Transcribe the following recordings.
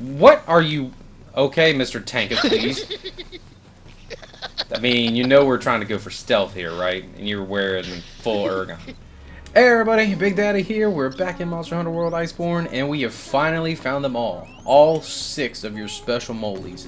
What are you... Okay, Mr. Tank, please. I mean, you know we're trying to go for stealth here, right? And you're wearing full ergon. Hey everybody, Big Daddy here. We're back in Monster Hunter World Iceborne, and we have finally found them all. All 6 of your special Molys.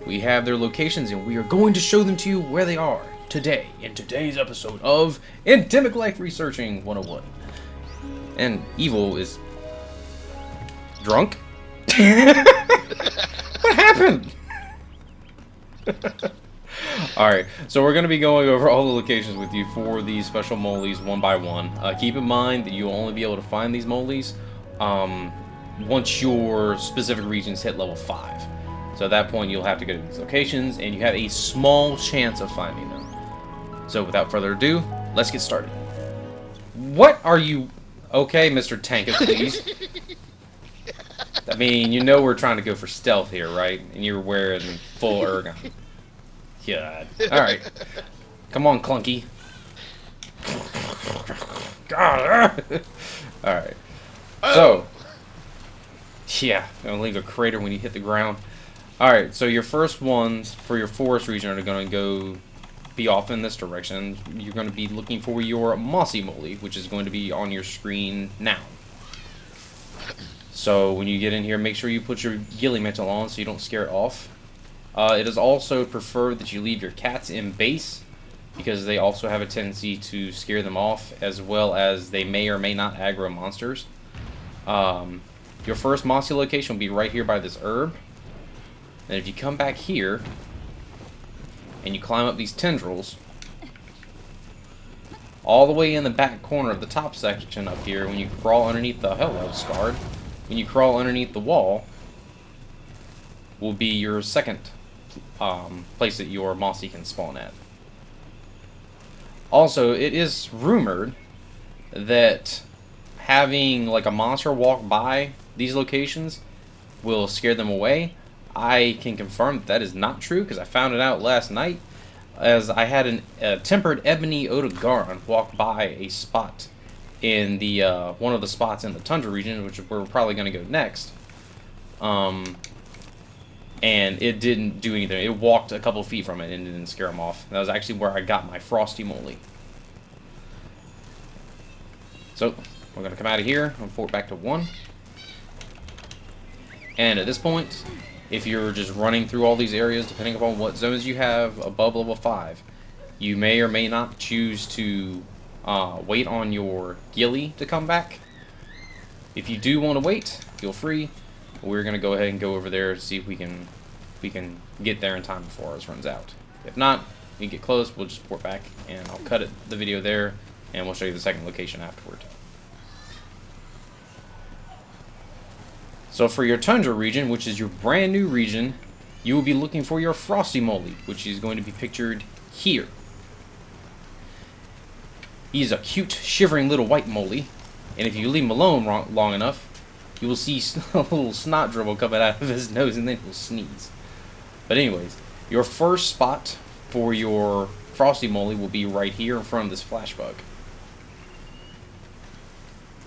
We have their locations, and we are going to show them to you where they are today, in today's episode of Endemic Life Researching 101. And Evil is... drunk? What happened? Alright, so we're going to be going over all the locations with you for these special Molys one by one. Keep in mind that you'll only be able to find these Molys once your specific regions hit level 5. So at that point you'll have to go to these locations and you have a small chance of finding them. So without further ado, let's get started. What are you... Okay, Mr. Tank, please. I mean, you know we're trying to go for stealth here, right? And you're wearing full ergon. God. Alright. Come on, Clunky. God. Alright. So. Yeah, gonna leave a crater when you hit the ground. Alright, so your first ones for your forest region are gonna be off in this direction. You're gonna be looking for your mossy Moly, which is going to be on your screen now. So when you get in here, make sure you put your ghillie mantle on so you don't scare it off. It is also preferred that you leave your cats in base because they also have a tendency to scare them off, as well as they may or may not aggro monsters. Your first mossy location will be right here by this herb. And if you come back here and you climb up these tendrils, all the way in the back corner of the top section up here, when you crawl underneath the... Hello, Scarred. When you crawl underneath the wall, will be your second place that your mossy can spawn at. Also, it is rumored that having like a monster walk by these locations will scare them away. I can confirm that that is not true because I found it out last night, as I had a tempered ebony Odogaron walk by a spot in the one of the spots in the Tundra region, which we're probably going to go next. And it didn't do anything. It walked a couple feet from it and didn't scare him off. That was actually where I got my frosty Moly. So we're going to come out of here and fort back to 1. And at this point, if you're just running through all these areas, depending upon what zones you have above level 5, you may or may not choose to wait on your ghillie to come back. If you do want to wait, feel free. We're going to go ahead and go over there to see if we can get there in time before ours runs out. If not, we get close, we'll just port back, and I'll cut the video there, and we'll show you the second location afterward. So for your Tundra region, which is your brand new region, you will be looking for your frosty Moly, which is going to be pictured here. He's a cute, shivering little white Moly, and if you leave him alone long enough, you will see a little snot dribble coming out of his nose, and then he'll sneeze. But anyways, your first spot for your frosty Moly will be right here in front of this flash bug.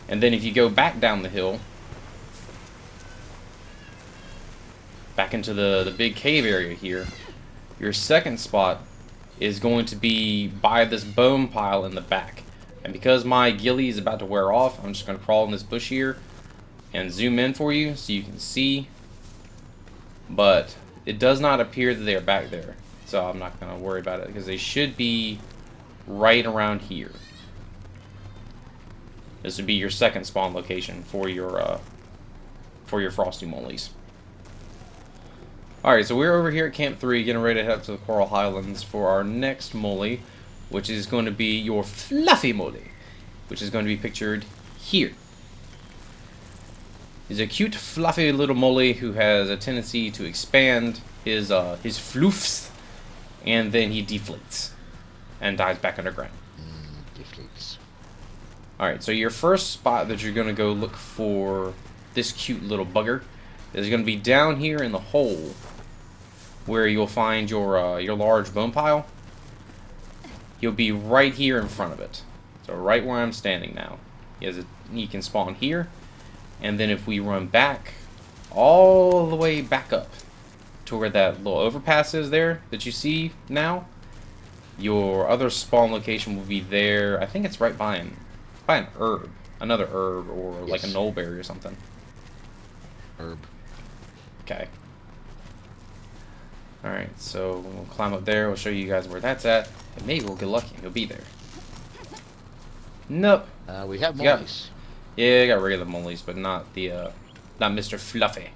And then if you go back down the hill, back into the big cave area here, your second spot is going to be by this bone pile in the back. And because my ghillie is about to wear off, I'm just going to crawl in this bush here and zoom in for you so you can see. But it does not appear that they are back there, so I'm not going to worry about it because they should be right around here. This would be your second spawn location for your frosty Molys. Alright, so we're over here at Camp 3 getting ready to head up to the Coral Highlands for our next Moly, which is going to be your fluffy Moly, which is going to be pictured here. He's a cute, fluffy little Moly who has a tendency to expand his floofs, and then he deflates and dies back underground. Deflates. Alright, so your first spot that you're going to go look for this cute little bugger is going to be down here in the hole where you'll find your large bone pile. You'll be right here in front of it. So right where I'm standing now. You can spawn here, and then if we run back all the way back up to where that little overpass is there that you see now. Your other spawn location will be there. I think it's right by an herb. Another herb, or like a knollberry or something. Herb. Okay. Alright, so we'll climb up there. We'll show you guys where that's at. And maybe we'll get lucky and he'll be there. Nope. We have MOLYS. Yeah, I got regular MOLYS, but not not Mr. Fluffy.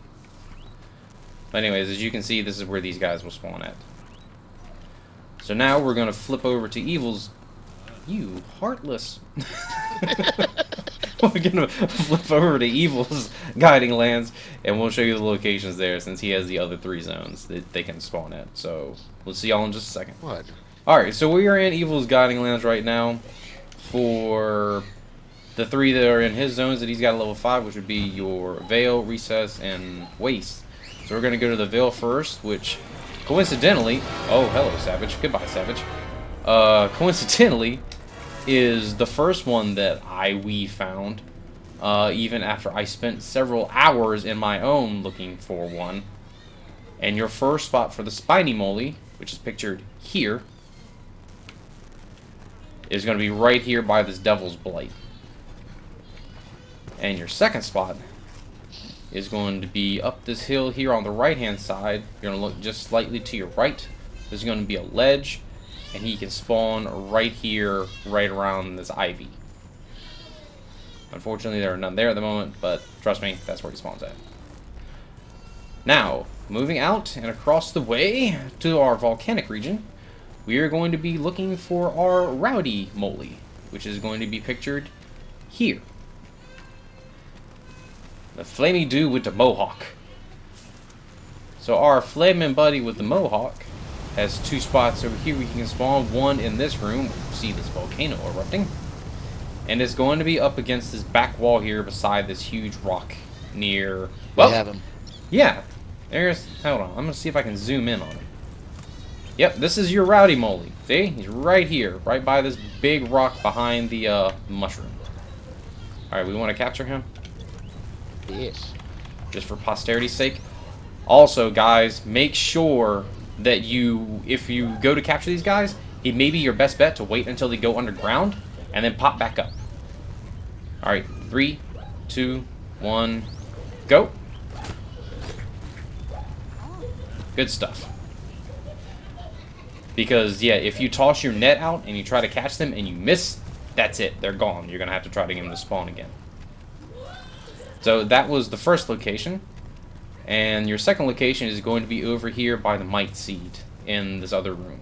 But anyways, as you can see, this is where these guys will spawn at. So now we're gonna flip over to Evil's. You heartless. We're gonna flip over to Evil's guiding lands, and we'll show you the locations there, since he has the other 3 zones that they can spawn at. So we'll see y'all in just a second. What? All right, so we are in Evil's guiding lands right now. For the 3 that are in his zones that he's got at level 5, which would be your Veil, Recess, and Waste. So we're gonna go to the Veil first, which coincidentally, oh hello Savage, goodbye Savage. Coincidentally, is the first one that we found, even after I spent several hours in my own looking for one. And your first spot for the Spiny Moly, which is pictured here, is going to be right here by this Devil's Blight. And your second spot is going to be up this hill here on the right hand side. You're going to look just slightly to your right. There's going to be a ledge, and he can spawn right here, right around this ivy. Unfortunately, there are none there at the moment, but trust me, that's where he spawns at. Now, moving out and across the way to our volcanic region, we are going to be looking for our Rowdy Moly, which is going to be pictured here. The Flamey Dude with the Mohawk. So our flaming buddy with the Mohawk has 2 spots over here we can spawn. One in this room, see this volcano erupting, and it's going to be up against this back wall here beside this huge rock near. Well, we have him. Yeah, there's. Hold on, I'm gonna see if I can zoom in on him. Yep, this is your Rowdy Moly. See, he's right here, right by this big rock behind the mushroom. All right, we want to capture him. Yes. Just for posterity's sake. Also, guys, make sure that if you go to capture these guys, it may be your best bet to wait until they go underground and then pop back up. Alright, 3, 2, 1, go. Good stuff. Because, yeah, if you toss your net out and you try to catch them and you miss, that's it. They're gone. You're going to have to try to get them to spawn again. So that was the first location. And your second location is going to be over here by the Might Seed in this other room.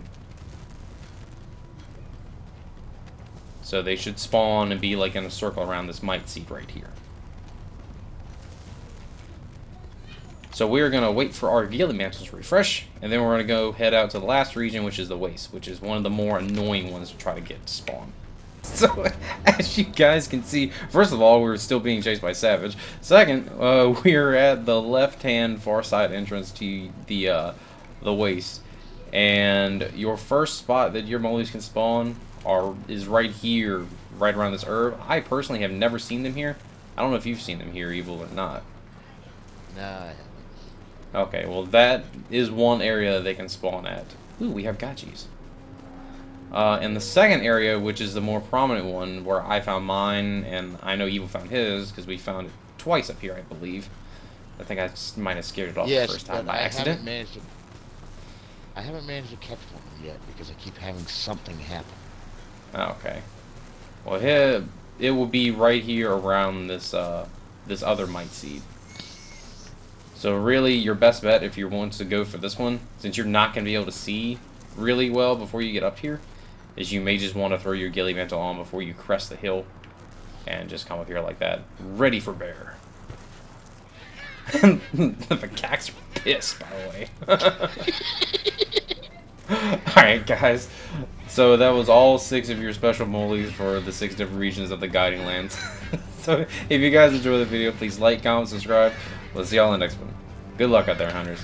So they should spawn and be like in a circle around this Might Seed right here. So we're going to wait for our Gilly Mantles to refresh, and then we're going to go head out to the last region, which is the Waste, which is one of the more annoying ones to try to get to spawn. So, as you guys can see, first of all, we're still being chased by Savage. Second, we're at the left-hand far side entrance to the Waste. And your first spot that your Molys can spawn is right here, right around this herb. I personally have never seen them here. I don't know if you've seen them here, Evil, or not. No, I haven't. Okay, well that is one area that they can spawn at. Ooh, we have gotchis. And the second area, which is the more prominent one, where I found mine, and I know Evil found his, because we found it twice up here, I believe. I think I might have scared it off the first time by accident. I haven't managed to catch one yet, because I keep having something happen. Okay. Well, it will be right here around this this other Might Seed. So really, your best bet if you want to go for this one, since you're not going to be able to see really well before you get up here, is you may just want to throw your Gilly Mantle on before you crest the hill, and just come up here like that, ready for bear. The macaques are pissed, by the way. Alright, guys. So that was all 6 of your special Molys for the 6 different regions of the Guiding Lands. So if you guys enjoyed the video, please like, comment, subscribe. We'll see y'all in the next one. Good luck out there, hunters.